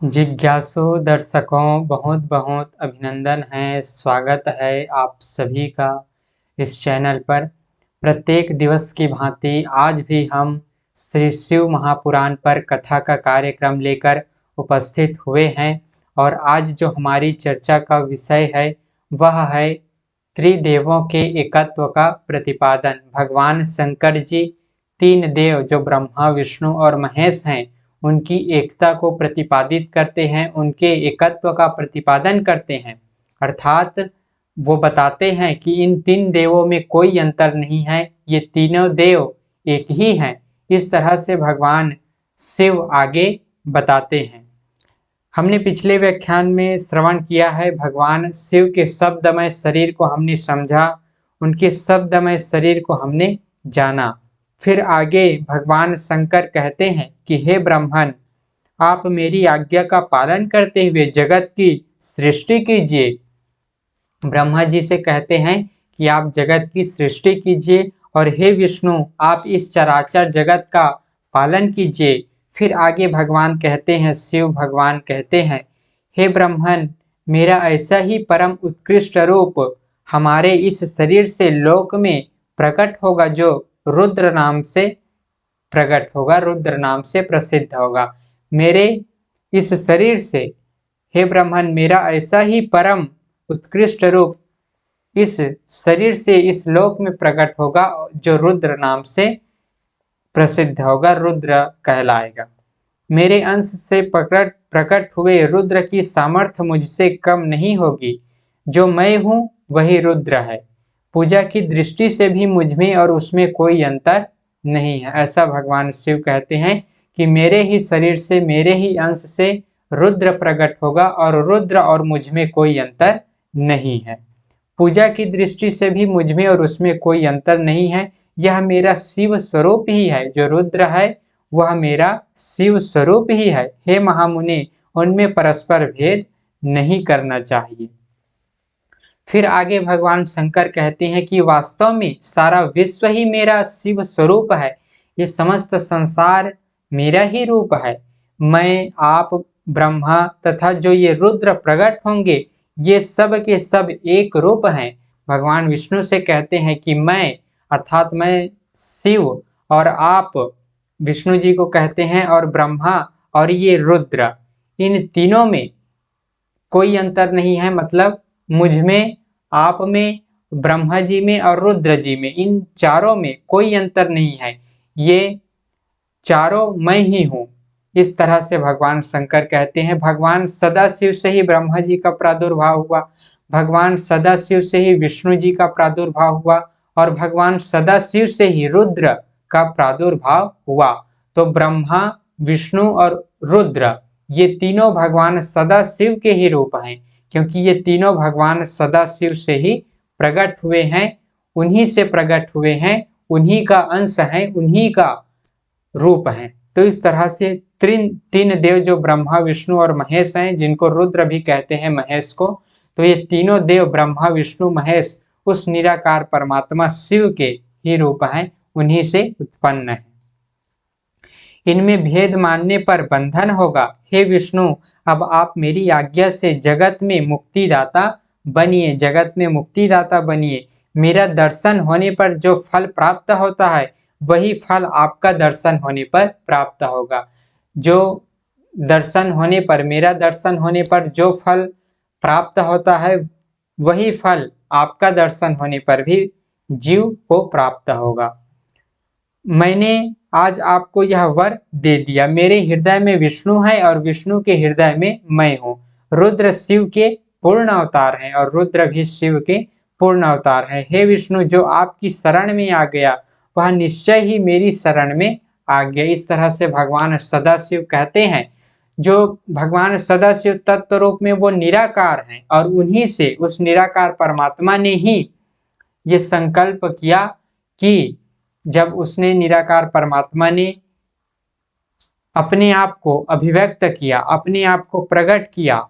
जिज्ञासु दर्शकों बहुत बहुत अभिनंदन है, स्वागत है आप सभी का इस चैनल पर। प्रत्येक दिवस की भांति आज भी हम श्री शिव महापुराण पर कथा का कार्यक्रम लेकर उपस्थित हुए हैं और आज जो हमारी चर्चा का विषय है वह है त्रिदेवों के एकत्व का प्रतिपादन। भगवान शंकर जी तीन देव जो ब्रह्मा विष्णु और महेश हैं उनकी एकता को प्रतिपादित करते हैं, उनके एकत्व का प्रतिपादन करते हैं। अर्थात वो बताते हैं कि इन तीन देवों में कोई अंतर नहीं है, ये तीनों देव एक ही हैं। इस तरह से भगवान शिव आगे बताते हैं। हमने पिछले व्याख्यान में श्रवण किया है, भगवान शिव के शब्दमय शरीर को हमने समझा, उनके शब्दमय शरीर को हमने जाना। फिर आगे भगवान शंकर कहते हैं कि हे ब्रह्मन, आप मेरी आज्ञा का पालन करते हुए जगत की सृष्टि कीजिए। ब्रह्मा जी से कहते हैं कि आप जगत की सृष्टि कीजिए और हे विष्णु, आप इस चराचर जगत का पालन कीजिए। फिर आगे भगवान कहते हैं, शिव भगवान कहते हैं, हे ब्रह्मन, मेरा ऐसा ही परम उत्कृष्ट रूप हमारे इस शरीर से लोक में प्रकट होगा, जो रुद्र नाम से प्रकट होगा, रुद्र नाम से प्रसिद्ध होगा। मेरे इस शरीर से हे ब्रह्मन, मेरा ऐसा ही परम उत्कृष्ट रूप इस शरीर से इस लोक में प्रकट होगा, जो रुद्र नाम से प्रसिद्ध होगा, रुद्र कहलाएगा। मेरे अंश से प्रकट हुए रुद्र की सामर्थ्य मुझसे कम नहीं होगी। जो मैं हूँ वही रुद्र है। पूजा की दृष्टि से भी मुझमें और उसमें कोई अंतर नहीं है। ऐसा भगवान शिव कहते हैं कि मेरे ही शरीर से, मेरे ही अंश से रुद्र प्रकट होगा और रुद्र और मुझमें कोई अंतर नहीं है। पूजा की दृष्टि से भी मुझमें और उसमें कोई अंतर नहीं है। यह मेरा शिव स्वरूप ही है। जो रुद्र है वह मेरा शिव स्वरूप ही है। हे महामुनि, उनमें परस्पर भेद नहीं करना चाहिए। फिर आगे भगवान शंकर कहते हैं कि वास्तव में सारा विश्व ही मेरा शिव स्वरूप है। ये समस्त संसार मेरा ही रूप है। मैं, आप, ब्रह्मा तथा जो ये रुद्र प्रकट होंगे, ये सब के सब एक रूप हैं। भगवान विष्णु से कहते हैं कि मैं, अर्थात मैं शिव, और आप विष्णु जी को कहते हैं, और ब्रह्मा और ये रुद्र, इन तीनों में कोई अंतर नहीं है। मतलब मुझ में, आप में, ब्रह्मा जी में और रुद्र जी में, इन चारों में कोई अंतर नहीं है। ये चारों मैं ही हूँ। इस तरह से भगवान शंकर कहते हैं। भगवान सदाशिव से ही ब्रह्मा जी का प्रादुर्भाव हुआ, भगवान सदाशिव से ही विष्णु जी का प्रादुर्भाव हुआ और भगवान सदाशिव से ही रुद्र का प्रादुर्भाव हुआ। तो ब्रह्मा, विष्णु और रुद्र, ये तीनों भगवान सदाशिव के ही रूप हैं, क्योंकि ये तीनों भगवान सदाशिव से ही प्रकट हुए हैं, उन्हीं से प्रकट हुए हैं, उन्हीं का अंश है, उन्हीं का रूप हैं। तो इस तरह से तीन देव जो ब्रह्मा विष्णु और महेश हैं, जिनको रुद्र भी कहते हैं महेश को, तो ये तीनों देव ब्रह्मा विष्णु महेश उस निराकार परमात्मा शिव के ही रूप हैं, उन्हीं से उत्पन्न है। इनमें भेद मानने पर बंधन होगा। हे विष्णु, अब आप मेरी आज्ञा से जगत में मुक्तिदाता बनिए, जगत में मुक्तिदाता बनिए। मेरा दर्शन होने पर जो फल प्राप्त होता है वही फल आपका दर्शन होने पर प्राप्त होगा। जो दर्शन होने पर, मेरा दर्शन होने पर जो फल प्राप्त होता है वही फल आपका दर्शन होने पर भी जीव को प्राप्त होगा। मैंने आज आपको यह वर दे दिया। मेरे हृदय में विष्णु है और विष्णु के हृदय में मैं हूँ। रुद्र शिव के पूर्ण अवतार हैं और रुद्र भी शिव के पूर्ण अवतार हैं। हे विष्णु, जो आपकी शरण में आ गया वह निश्चय ही मेरी शरण में आ गया। इस तरह से भगवान सदाशिव कहते हैं। जो भगवान सदाशिव तत्व रूप में वो निराकार हैं और उन्हीं से, उस निराकार परमात्मा ने ही ये संकल्प किया कि जब उसने, निराकार परमात्मा ने अपने आप को अभिव्यक्त किया, अपने आप को प्रकट किया,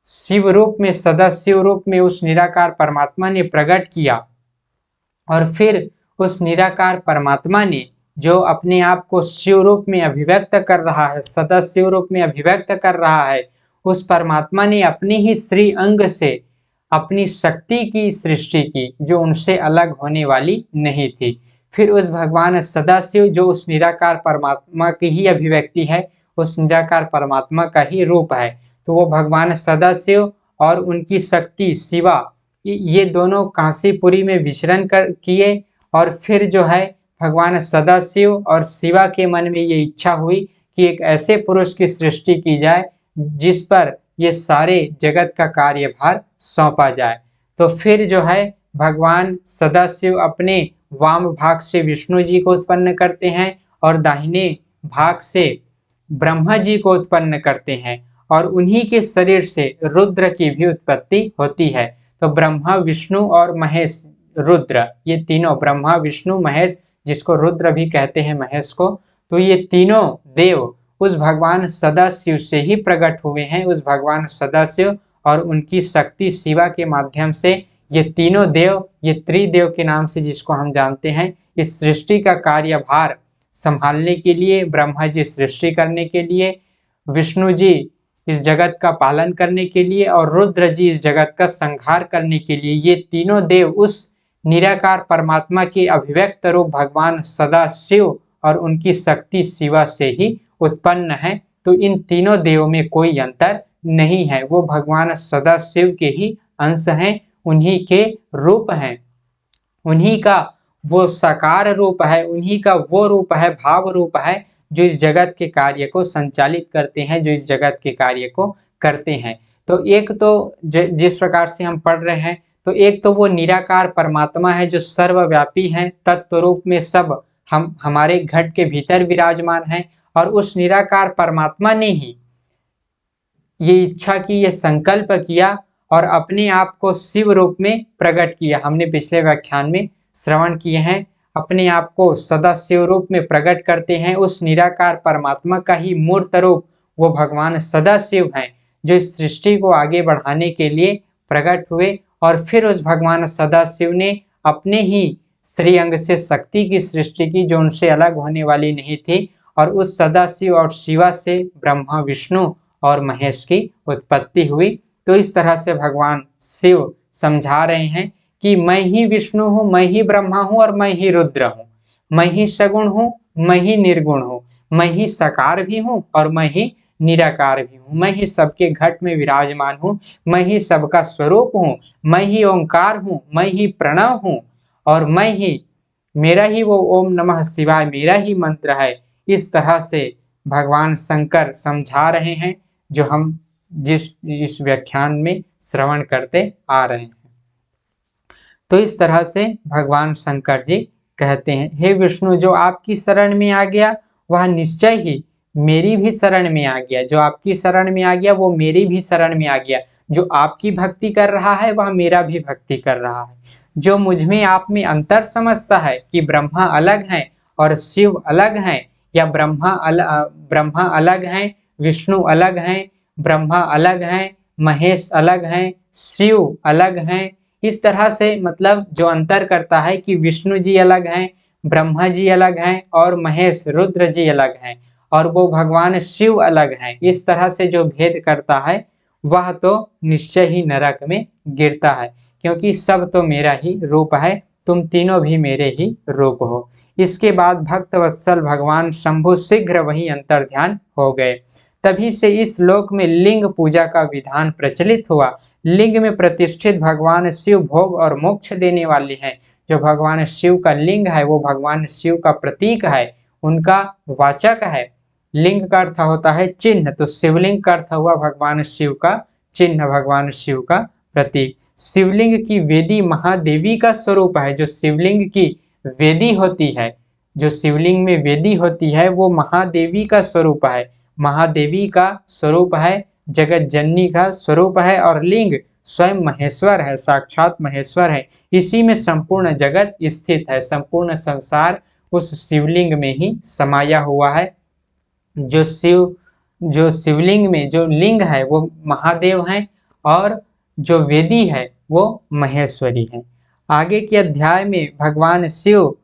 शिव रूप में, सदाशिव रूप में उस निराकार परमात्मा ने प्रकट किया और फिर उस निराकार परमात्मा ने जो अपने आप को शिव रूप में अभिव्यक्त कर रहा है, सदा शिव रूप में अभिव्यक्त कर रहा है, उस परमात्मा ने अपने ही श्री अंग से अपनी शक्ति की सृष्टि की, जो उनसे अलग होने वाली नहीं थी। फिर उस भगवान सदाशिव, जो उस निराकार परमात्मा की ही अभिव्यक्ति है, उस निराकार परमात्मा का ही रूप है, तो वो भगवान सदाशिव और उनकी शक्ति शिवा, ये दोनों काशीपुरी में विचरण कर किए। और फिर जो है भगवान सदाशिव और शिवा के मन में ये इच्छा हुई कि एक ऐसे पुरुष की सृष्टि की जाए जिस पर ये सारे जगत का कार्यभार सौंपा जाए। तो फिर जो है भगवान सदाशिव अपने वाम भाग से विष्णु जी को उत्पन्न करते हैं और दाहिने भाग से ब्रह्मा जी को उत्पन्न करते हैं, और उन्हीं के शरीर से रुद्र की भी उत्पत्ति होती है। तो ब्रह्मा, विष्णु और महेश, रुद्र, ये तीनों, ब्रह्मा विष्णु महेश, जिसको रुद्र भी कहते हैं महेश को, तो ये तीनों देव उस भगवान सदाशिव से ही प्रकट हुए हैं। उस भगवान सदाशिव और उनकी शक्ति शिवा के माध्यम से ये तीनों देव, ये त्रिदेव के नाम से जिसको हम जानते हैं, इस सृष्टि का कार्यभार संभालने के लिए, ब्रह्मा जी सृष्टि करने के लिए, विष्णु जी इस जगत का पालन करने के लिए और रुद्र जी इस जगत का संहार करने के लिए, ये तीनों देव उस निराकार परमात्मा के अभिव्यक्त रूप भगवान सदाशिव और उनकी शक्ति शिवा से ही उत्पन्न है। तो इन तीनों देवों में कोई अंतर नहीं है, वो भगवान सदाशिव के ही अंश हैं, उन्हीं के रूप हैं, उन्हीं का वो साकार रूप है, उन्हीं का वो रूप है, भाव रूप है, जो इस जगत के कार्य को संचालित करते हैं, जो इस जगत के कार्य को करते हैं। तो एक तो जिस प्रकार से हम पढ़ रहे हैं, तो एक तो वो निराकार परमात्मा है जो सर्वव्यापी है, तत्व रूप में सब हम हमारे घट के भीतर विराजमान है, और उस निराकार परमात्मा ने ही ये इच्छा की, ये संकल्प किया और अपने आप को शिव रूप में प्रकट किया। हमने पिछले व्याख्यान में श्रवण किए हैं, अपने आप को सदा शिव रूप में प्रकट करते हैं। उस निराकार परमात्मा का ही मूर्त रूप वो भगवान सदाशिव हैं, जो इस सृष्टि को आगे बढ़ाने के लिए प्रकट हुए। और फिर उस भगवान सदाशिव ने अपने ही श्री अंग से शक्ति की सृष्टि की, जो उनसे अलग होने वाली नहीं थी, और उस सदाशिव और शिवा से ब्रह्मा, विष्णु और महेश की उत्पत्ति हुई। तो इस तरह से भगवान शिव समझा रहे हैं कि मैं ही विष्णु हूँ, मैं ही ब्रह्मा हूँ और मैं ही रुद्र हूँ, मैं ही सगुण हूँ, मैं ही निर्गुण हूँ, मैं ही साकार भी हूँ और मैं ही निराकार भी हूँ, मैं ही सबके घट में विराजमान हूँ, मैं ही सबका स्वरूप हूँ, मैं ही ओंकार हूँ, मैं ही प्रणव हूँ, और मैं ही, मेरा ही वो ओम नमः शिवाय मेरा ही मंत्र है। इस तरह से भगवान शंकर समझा रहे हैं, जो हम इस व्याख्यान में श्रवण करते आ रहे हैं। तो इस तरह से भगवान शंकर जी कहते हैं, हे विष्णु, जो आपकी शरण में आ गया वह निश्चय ही मेरी भी शरण में आ गया, जो आपकी शरण में आ गया वो मेरी भी शरण में आ गया, जो आपकी भक्ति कर रहा है वह मेरा भी भक्ति कर रहा है, जो मुझ में आप में अंतर समझता है कि ब्रह्मा अलग हैं और शिव अलग हैं, या ब्रह्मा अलग हैं, विष्णु अलग हैं, ब्रह्मा अलग हैं, महेश अलग हैं, शिव अलग हैं। इस तरह से मतलब जो अंतर करता है कि विष्णु जी अलग हैं, ब्रह्मा जी अलग हैं और महेश रुद्र जी अलग हैं, और वो भगवान शिव अलग हैं। इस तरह से जो भेद करता है वह तो निश्चय ही नरक में गिरता है, क्योंकि सब तो मेरा ही रूप है, तुम तीनों भी मेरे ही रूप हो। इसके बाद भक्त वत्सल भगवान शंभु शीघ्र वही अंतर ध्यान हो गए। तभी से इस लोक में लिंग पूजा का विधान प्रचलित हुआ। लिंग में प्रतिष्ठित भगवान शिव भोग और मोक्ष देने वाले हैं। जो भगवान शिव का लिंग है वो भगवान शिव का प्रतीक है, उनका वाचक है। लिंग का अर्थ होता है चिन्ह, तो शिवलिंग का अर्थ हुआ भगवान शिव का चिन्ह, भगवान शिव का प्रतीक। शिवलिंग की वेदी महादेवी का स्वरूप है। जो शिवलिंग की वेदी होती है, जो शिवलिंग में वेदी होती है, वो महादेवी का स्वरूप है, महादेवी का स्वरूप है, जगत जननी का स्वरूप है, और लिंग स्वयं महेश्वर है, साक्षात महेश्वर है। इसी में संपूर्ण जगत स्थित है, संपूर्ण संसार उस शिवलिंग में ही समाया हुआ है। जो शिवलिंग में जो लिंग है वो महादेव हैं, और जो वेदी है वो महेश्वरी है। आगे के अध्याय में भगवान शिव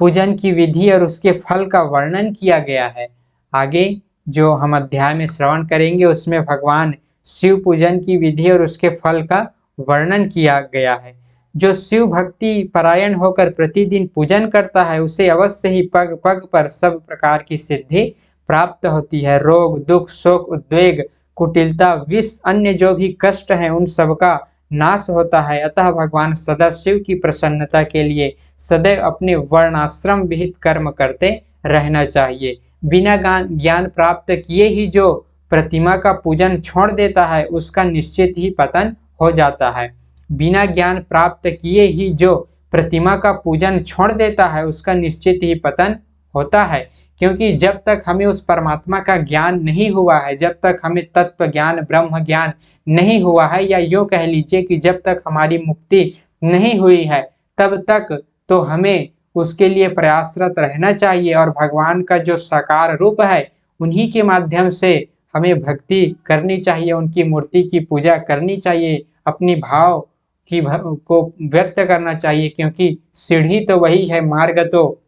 पूजन की विधि और उसके फल का वर्णन किया गया है। आगे जो हम अध्याय में श्रवण करेंगे उसमें भगवान शिव पूजन की विधि और उसके फल का वर्णन किया गया है। जो शिव भक्ति परायण होकर प्रतिदिन पूजन करता है उसे अवश्य ही पग पग पर सब प्रकार की सिद्धि प्राप्त होती है। रोग, दुख, शोक, उद्वेग, कुटिलता, विष, अन्य जो भी कष्ट हैं उन सबका नाश होता है। अतः भगवान सदाशिव की प्रसन्नता के लिए सदैव अपने वर्णाश्रम विहित कर्म करते रहना चाहिए। बिना ज्ञान प्राप्त किए ही जो प्रतिमा का पूजन छोड़ देता है उसका निश्चित ही पतन हो जाता है। बिना ज्ञान प्राप्त किए ही जो प्रतिमा का पूजन छोड़ देता है उसका निश्चित ही पतन होता है, क्योंकि जब तक हमें उस परमात्मा का ज्ञान नहीं हुआ है, जब तक हमें तत्व ज्ञान, ब्रह्म ज्ञान नहीं हुआ है, या यूँ कह लीजिए कि जब तक हमारी मुक्ति नहीं हुई है, तब तक तो हमें उसके लिए प्रयासरत रहना चाहिए और भगवान का जो साकार रूप है उन्हीं के माध्यम से हमें भक्ति करनी चाहिए, उनकी मूर्ति की पूजा करनी चाहिए, अपनी भाव की को व्यक्त करना चाहिए, क्योंकि सीढ़ी तो वही है, मार्ग तो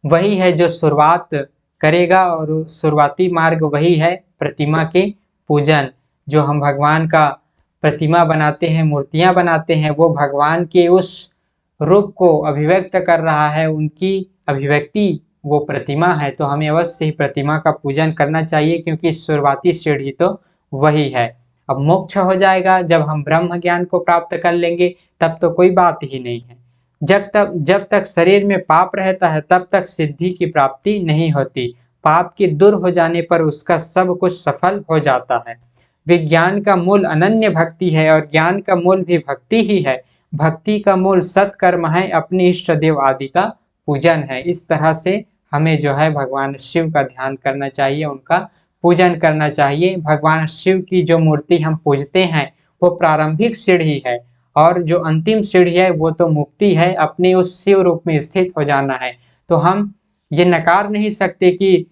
वही है जो शुरुआत करेगा और शुरुआती मार्ग वही है प्रतिमा के पूजन। जो हम भगवान का प्रतिमा बनाते हैं, मूर्तियां बनाते हैं, वो भगवान के उस रूप को अभिव्यक्त कर रहा है, उनकी अभिव्यक्ति वो प्रतिमा है। तो हमें अवश्य ही प्रतिमा का पूजन करना चाहिए, क्योंकि शुरुआती सीढ़ी तो वही है। अब मोक्ष हो जाएगा जब हम ब्रह्म ज्ञान को प्राप्त कर लेंगे, तब तो कोई जब ही नहीं है। जब तक शरीर में पाप रहता है तब तक सिद्धि की प्राप्ति नहीं होती। पाप के दूर हो जाने पर उसका सब कुछ सफल हो जाता है। विज्ञान का मूल अनन्य भक्ति है और ज्ञान का मूल भी भक्ति ही है। भक्ति का मूल सत्कर्म है, अपने इष्ट देव आदि का पूजन है। इस तरह से हमें जो है भगवान शिव का ध्यान करना चाहिए, उनका पूजन करना चाहिए। भगवान शिव की जो मूर्ति हम पूजते हैं वो प्रारंभिक सीढ़ी है, और जो अंतिम सीढ़ी है वो तो मुक्ति है, अपने उस शिव रूप में स्थित हो जाना है। तो हम ये नकार नहीं सकते कि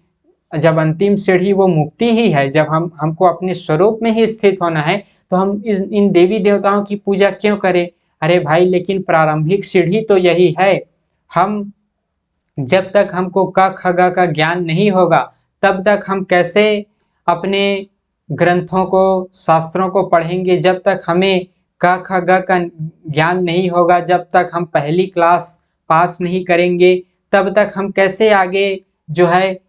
जब अंतिम सीढ़ी वो मुक्ति ही है, जब हमको अपने स्वरूप में ही स्थित होना है, तो हम इन देवी देवताओं की पूजा क्यों करें? अरे भाई, लेकिन प्रारंभिक सीढ़ी तो यही है। हम जब तक हमको क ख ग का ज्ञान नहीं होगा तब तक हम कैसे अपने ग्रंथों को, शास्त्रों को पढ़ेंगे? जब तक हमें क ख ग का ज्ञान नहीं होगा, जब तक हम पहली क्लास पास नहीं करेंगे, तब तक हम कैसे आगे जो है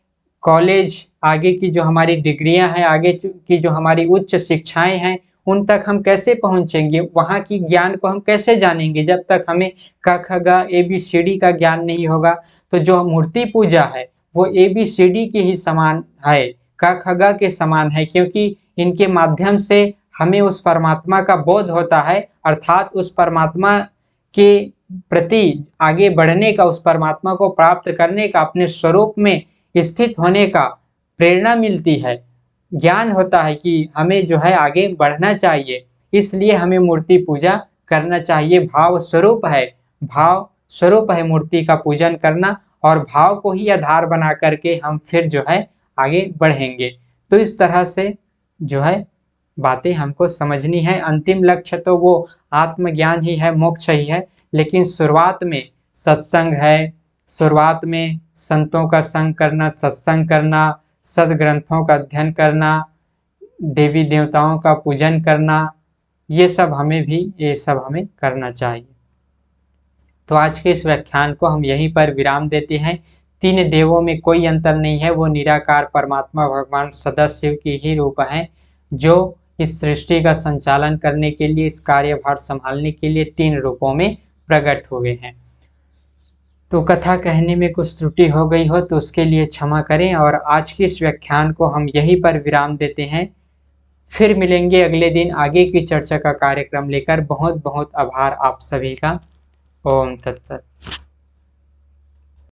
कॉलेज, आगे की जो हमारी डिग्रियां हैं, आगे की जो हमारी उच्च शिक्षाएं हैं, उन तक हम कैसे पहुंचेंगे? वहाँ की ज्ञान को हम कैसे जानेंगे जब तक हमें क ख ग ABCD का ज्ञान नहीं होगा? तो जो मूर्ति पूजा है वो ABCD के ही समान है, क ख ग के समान है, क्योंकि इनके माध्यम से हमें उस परमात्मा का बोध होता है, अर्थात उस परमात्मा के प्रति आगे बढ़ने का, उस परमात्मा को प्राप्त करने का, अपने स्वरूप में स्थित होने का प्रेरणा मिलती है। ज्ञान होता है कि हमें जो है आगे बढ़ना चाहिए, इसलिए हमें मूर्ति पूजा करना चाहिए। भाव स्वरूप है मूर्ति का पूजन करना, और भाव को ही आधार बना करके हम फिर जो है आगे बढ़ेंगे। तो इस तरह से जो है बातें हमको समझनी है। अंतिम लक्ष्य तो वो आत्मज्ञान ही है, मोक्ष ही है, लेकिन शुरुआत में सत्संग है, शुरुआत में संतों का संग करना, सत्संग करना, सदग्रंथों का अध्ययन करना, देवी देवताओं का पूजन करना, ये सब हमें करना चाहिए। तो आज के इस व्याख्यान को हम यहीं पर विराम देते हैं। तीन देवों में कोई अंतर नहीं है, वो निराकार परमात्मा भगवान सदाशिव की ही रूप हैं, जो इस सृष्टि का संचालन करने के लिए, इस कार्यभार संभालने के लिए तीन रूपों में प्रकट हुए हैं। तो कथा कहने में कुछ त्रुटि हो गई हो तो उसके लिए क्षमा करें, और आज के इस व्याख्यान को हम यहीं पर विराम देते हैं। फिर मिलेंगे अगले दिन आगे की चर्चा का कार्यक्रम लेकर। बहुत बहुत आभार आप सभी का। ओम तत्सत।